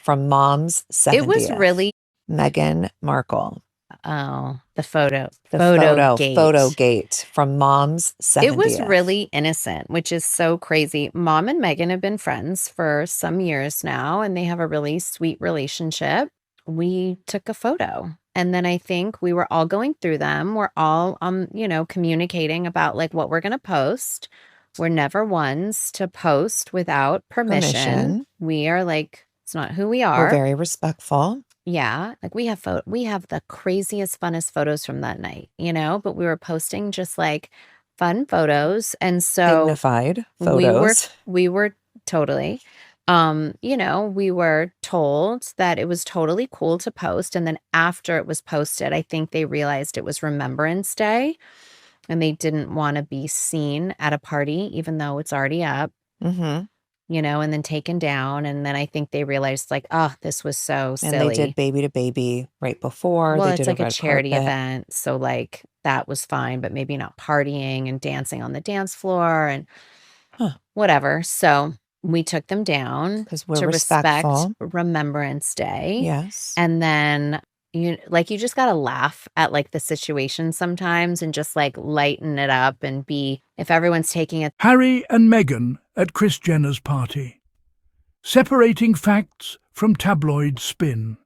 from mom's 70th. It was really Meghan Markle. the photo Photo gate from mom's 70th. It was really innocent, which is so crazy. Mom and Meghan have been friends for some years now, and they have a really sweet relationship. We took a photo, and then I think we were all going through them. We're all communicating about like what we're going to post. We're never ones to post without permission. We are like, it's not who we are. We're very respectful. Yeah, like we have the craziest, funnest photos from that night, but we were posting just like fun photos, and so dignified photos. We were totally, we were told that it was totally cool to post, and then after it was posted, I think they realized it was Remembrance Day, and they didn't want to be seen at a party, even though it's already up. Mm-hmm. And then taken down. And then I think they realized like, oh, this was so silly. And they did baby to baby right before. Well, they it's did like a charity carpet event. So like that was fine, but maybe not partying and dancing on the dance floor and whatever. So we took them down because we're to respectful. Respect Remembrance Day. Yes. And then you just got to laugh at like the situation sometimes and just like lighten it up and be, if everyone's taking it. Harry and Meghan at Kris Jenner's party. Separating facts from tabloid spin.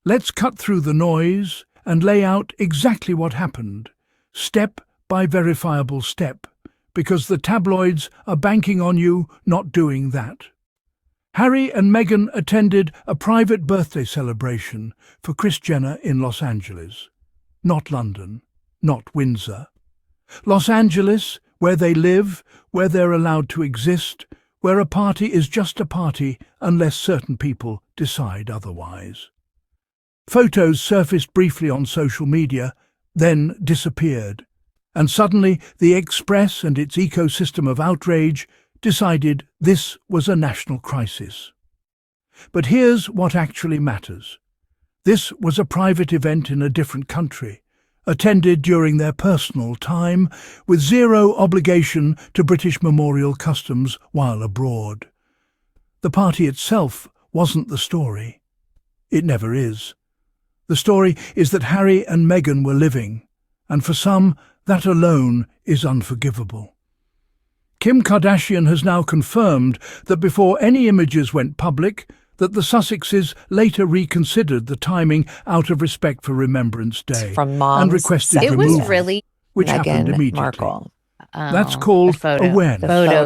Let's cut through the noise and lay out exactly what happened, step by verifiable step, because the tabloids are banking on you not doing that. Harry and Meghan attended a private birthday celebration for Kris Jenner in Los Angeles. Not London, not Windsor. Los Angeles, where they live, where they're allowed to exist, where a party is just a party unless certain people decide otherwise. Photos surfaced briefly on social media, then disappeared, and suddenly the Express and its ecosystem of outrage decided this was a national crisis. But here's what actually matters. This was a private event in a different country, attended during their personal time, with zero obligation to British memorial customs while abroad. The party itself wasn't the story. It never is. The story is that Harry and Meghan were living, and for some, that alone is unforgivable. Kim Kardashian has now confirmed that before any images went public, that the Sussexes later reconsidered the timing out of respect for Remembrance Day and requested removal, which happened immediately. Markle. That's called awareness. Photo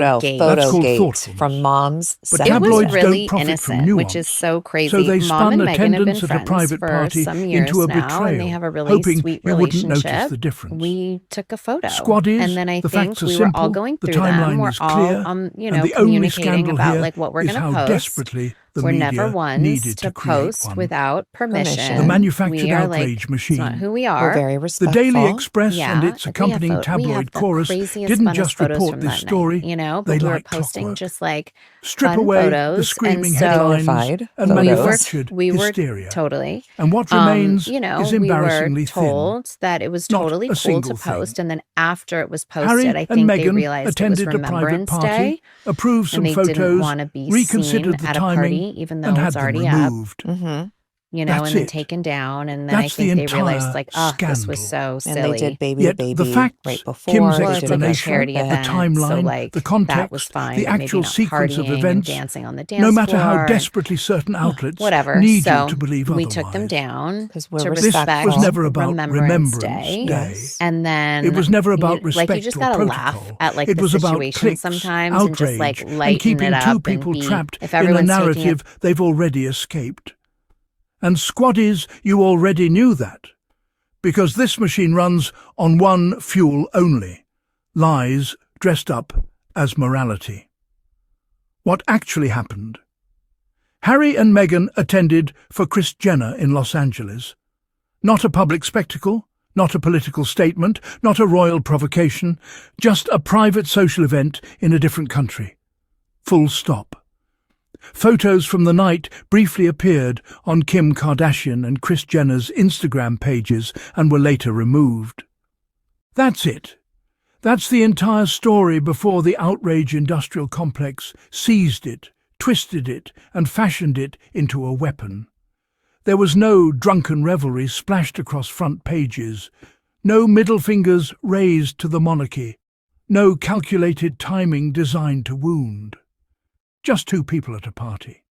That's called gate thoughtfulness. from mom's 70th. It was Tabloids really don't profit innocent, from nuance, which is so crazy. So they Mom spun and Meghan have been attendance at a friends private for party some years into a now, betrayal, and they have a really hoping sweet you wouldn't relationship. notice the difference. We took a photo. Squaddies, and then I the think facts are we were simple, all going the through them. timeline We're is clear, all, and the only communicating scandal about here like what we're is going to how post. desperately the We're media never ones needed to create post one. without permission. The manufactured We are outrage like, machine. It's not who we We're are. very The respectful. Daily Express Yeah, and its like we have accompanying we have tabloid the chorus craziest, didn't funnest just photos report from this that story, night, they but we were like posting clockwork. just like Strip fun away photos, the screaming and so headlines Verified and the photos. manufactured we were hysteria. totally, And what remains you know, is we were embarrassingly thin. told that it was Not totally a cool to single post, thing. and then after it was Harry posted, I and think they Meghan realized it was attended a private Remembrance party, Day, approved some and they didn't photos, want to be seen reconsidered the at a timing, party, even though and had it's them already up. removed. Mm-hmm. That's And then it. taken down, and then I That's the think they realized entire like, oh, this was scandal. so And silly. they did baby Yet to baby the facts, right before. Kim's they Well, did it's like a red explanation, charity carpet. the event, so timeline, like the that context, was fine. the but maybe actual not sequence of partying and events, dancing on the dance no matter how floor, desperately certain outlets whatever. need So you to believe we otherwise. took them down 'Cause we're to This respect was never about Remembrance Remembrance Day. Day. Yes. And then It was never about you respect just or gotta laugh protocol. at like It the was about situation clicks, sometimes and just like outrage, and lighten keeping it two up and people be, trapped if in a everyone's taking it. narrative they've already escaped. And squaddies, you already knew that. Because this machine runs on one fuel only: lies dressed up as morality. What actually happened? Harry and Meghan attended for Kris Jenner in Los Angeles. Not a public spectacle, not a political statement, not a royal provocation, just a private social event in a different country. Full stop. Photos from the night briefly appeared on Kim Kardashian and Kris Jenner's Instagram pages and were later removed. That's it. That's the entire story before the outrage industrial complex seized it, twisted it and fashioned it into a weapon. There was no drunken revelry splashed across front pages, no middle fingers raised to the monarchy, no calculated timing designed to wound. Just two people at a party.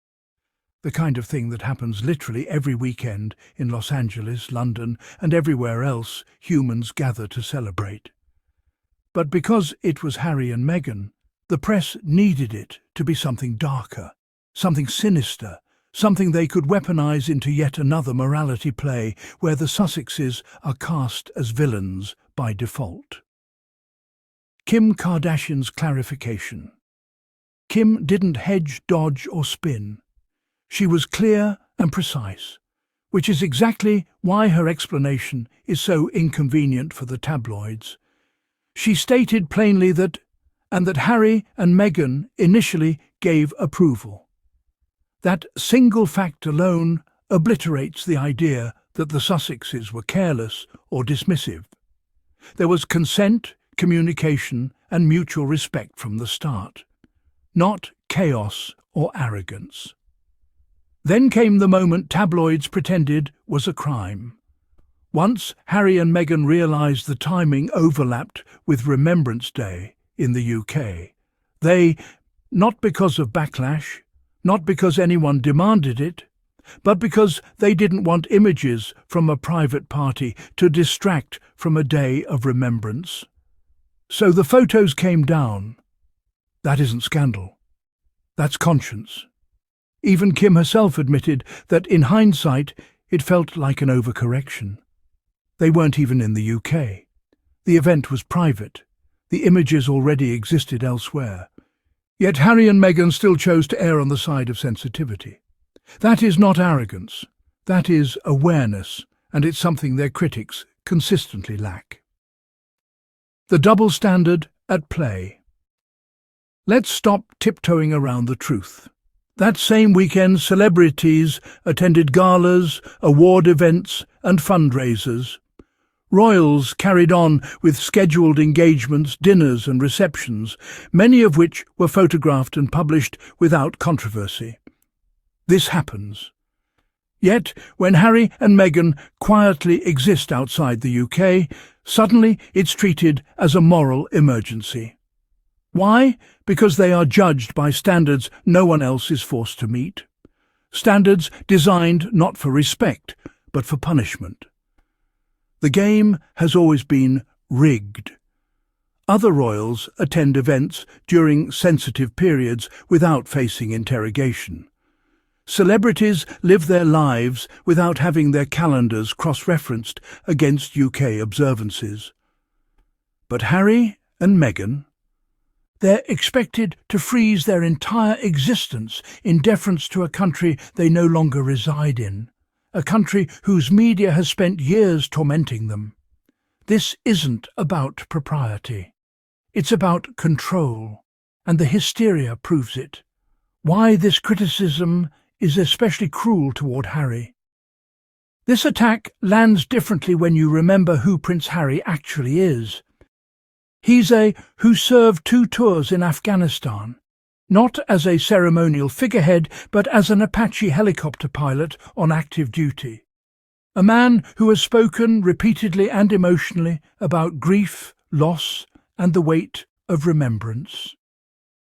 The kind of thing that happens literally every weekend in Los Angeles, London, and everywhere else humans gather to celebrate. But because it was Harry and Meghan, the press needed it to be something darker, something sinister, something they could weaponize into yet another morality play where the Sussexes are cast as villains by default. Kim Kardashian's clarification. Kim didn't hedge, dodge, or spin. She was clear and precise, which is exactly why her explanation is so inconvenient for the tabloids. She stated plainly that Harry and Meghan initially gave approval. That single fact alone obliterates the idea that the Sussexes were careless or dismissive. There was consent, communication, and mutual respect from the start, not chaos or arrogance. Then came the moment tabloids pretended was a crime. Once Harry and Meghan realised the timing overlapped with Remembrance Day in the UK, they, not because of backlash, not because anyone demanded it, but because they didn't want images from a private party to distract from a day of remembrance. So the photos came down. That isn't scandal. That's conscience. Even Kim herself admitted that in hindsight it felt like an overcorrection. They weren't even in the UK. The event was private. The images already existed elsewhere. Yet Harry and Meghan still chose to err on the side of sensitivity. That is not arrogance. That is awareness, and it's something their critics consistently lack. The double standard at play. Let's stop tiptoeing around the truth. That same weekend, celebrities attended galas, award events, and fundraisers. Royals carried on with scheduled engagements, dinners and receptions, many of which were photographed and published without controversy. This happens. Yet, when Harry and Meghan quietly exist outside the UK, suddenly it's treated as a moral emergency. Why? Because they are judged by standards no one else is forced to meet. Standards designed not for respect, but for punishment. The game has always been rigged. Other royals attend events during sensitive periods without facing interrogation. Celebrities live their lives without having their calendars cross-referenced against UK observances. But Harry and Meghan, they're expected to freeze their entire existence in deference to a country they no longer reside in, a country whose media has spent years tormenting them. This isn't about propriety. It's about control, and the hysteria proves it. Why this criticism is especially cruel toward Harry. This attack lands differently when you remember who Prince Harry actually is. He's who served 2 tours in Afghanistan, not as a ceremonial figurehead, but as an Apache helicopter pilot on active duty. A man who has spoken repeatedly and emotionally about grief, loss, and the weight of remembrance.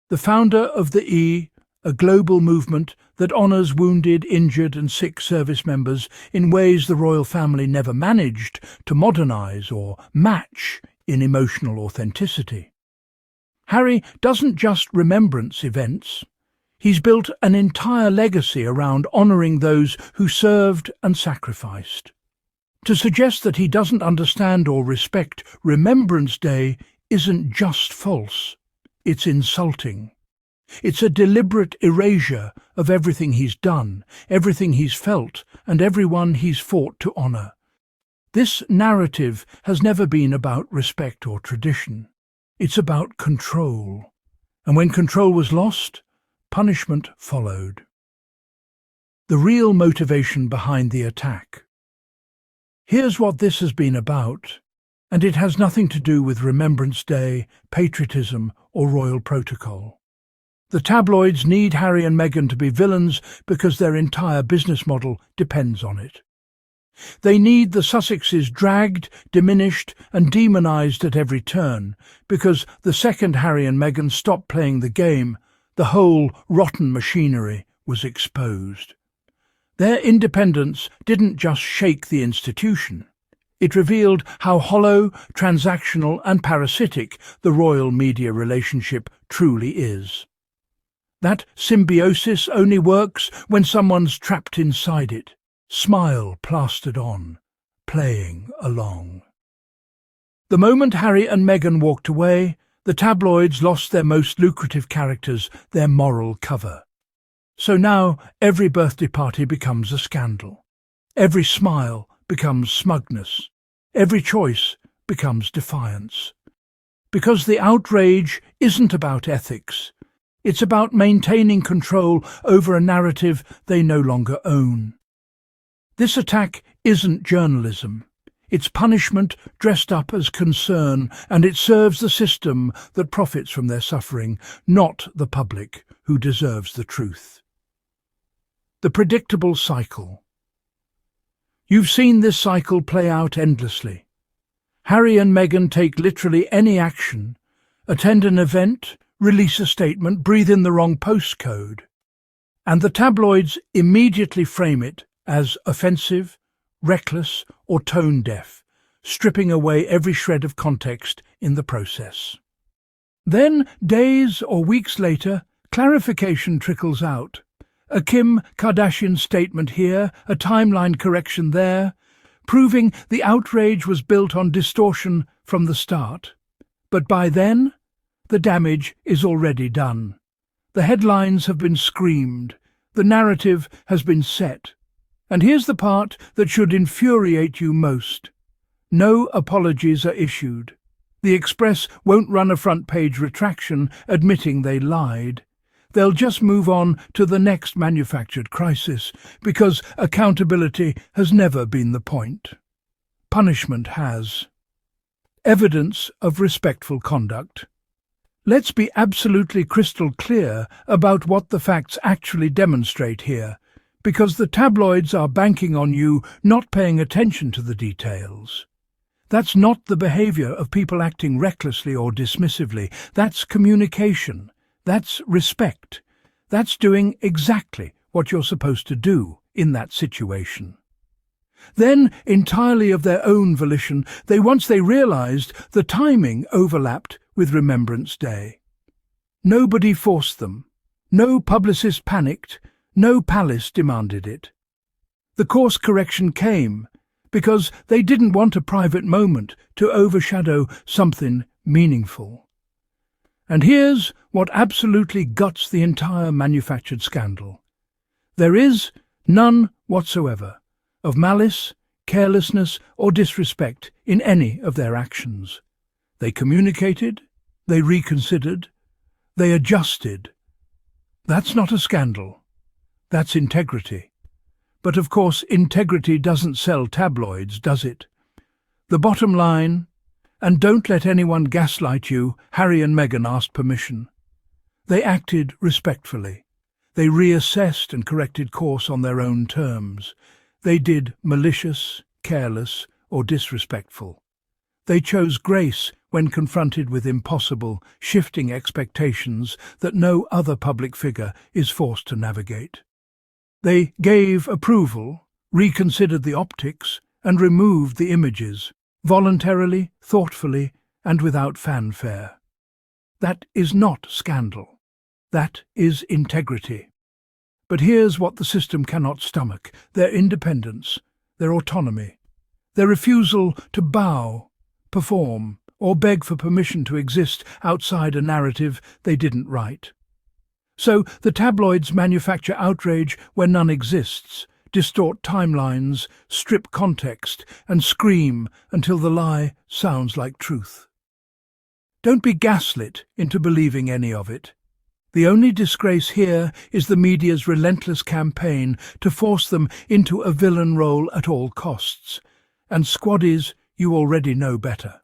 The founder of the a global movement that honours wounded, injured and sick service members in ways the royal family never managed to modernise or match in emotional authenticity. Harry doesn't just remembrance events. He's built an entire legacy around honouring those who served and sacrificed. To suggest that he doesn't understand or respect Remembrance Day isn't just false, it's insulting. It's a deliberate erasure of everything he's done, everything he's felt, and everyone he's fought to honour. This narrative has never been about respect or tradition. It's about control. And when control was lost, punishment followed. The real motivation behind the attack. Here's what this has been about, and it has nothing to do with Remembrance Day, patriotism, or royal protocol. The tabloids need Harry and Meghan to be villains because their entire business model depends on it. They need the Sussexes dragged, diminished and demonised at every turn, because the second Harry and Meghan stopped playing the game, the whole rotten machinery was exposed. Their independence didn't just shake the institution. It revealed how hollow, transactional and parasitic the royal media relationship truly is. That symbiosis only works when someone's trapped inside it, smile plastered on, playing along. The moment Harry and Meghan walked away, the tabloids lost their most lucrative characters, their moral cover. So now every birthday party becomes a scandal. Every smile becomes smugness. Every choice becomes defiance. Because the outrage isn't about ethics. It's about maintaining control over a narrative they no longer own. This attack isn't journalism. It's punishment dressed up as concern, and it serves the system that profits from their suffering, not the public who deserves the truth. The predictable cycle. You've seen this cycle play out endlessly. Harry and Meghan take literally any action, attend an event, release a statement, breathe in the wrong postcode, and the tabloids immediately frame it as offensive, reckless or tone-deaf, stripping away every shred of context in the process. Then, days or weeks later, clarification trickles out. A Kim Kardashian statement here, a timeline correction there, proving the outrage was built on distortion from the start. But by then, the damage is already done. The headlines have been screamed, the narrative has been set. And here's the part that should infuriate you most. No apologies are issued. The Express won't run a front-page retraction admitting they lied. They'll just move on to the next manufactured crisis, because accountability has never been the point. Punishment has. Evidence of respectful conduct. Let's be absolutely crystal clear about what the facts actually demonstrate here, because the tabloids are banking on you not paying attention to the details. That's not the behaviour of people acting recklessly or dismissively. That's communication. That's respect. That's doing exactly what you're supposed to do in that situation. Then, entirely of their own volition, once they realised the timing overlapped with Remembrance Day. Nobody forced them. No publicist panicked. No palace demanded it. The course correction came because they didn't want a private moment to overshadow something meaningful. And here's what absolutely guts the entire manufactured scandal. There is none whatsoever of malice, carelessness or disrespect in any of their actions. They communicated, they reconsidered, they adjusted. That's not a scandal. That's integrity. But of course, integrity doesn't sell tabloids, does it? The bottom line, and don't let anyone gaslight you, Harry and Meghan asked permission. They acted respectfully. They reassessed and corrected course on their own terms. They did malicious, careless, or disrespectful. They chose grace when confronted with impossible, shifting expectations that no other public figure is forced to navigate. They gave approval, reconsidered the optics, and removed the images, voluntarily, thoughtfully, and without fanfare. That is not scandal. That is integrity. But here's what the system cannot stomach: their independence, their autonomy, their refusal to bow, perform, or beg for permission to exist outside a narrative they didn't write. So the tabloids manufacture outrage where none exists, distort timelines, strip context, and scream until the lie sounds like truth. Don't be gaslit into believing any of it. The only disgrace here is the media's relentless campaign to force them into a villain role at all costs. And squaddies, you already know better.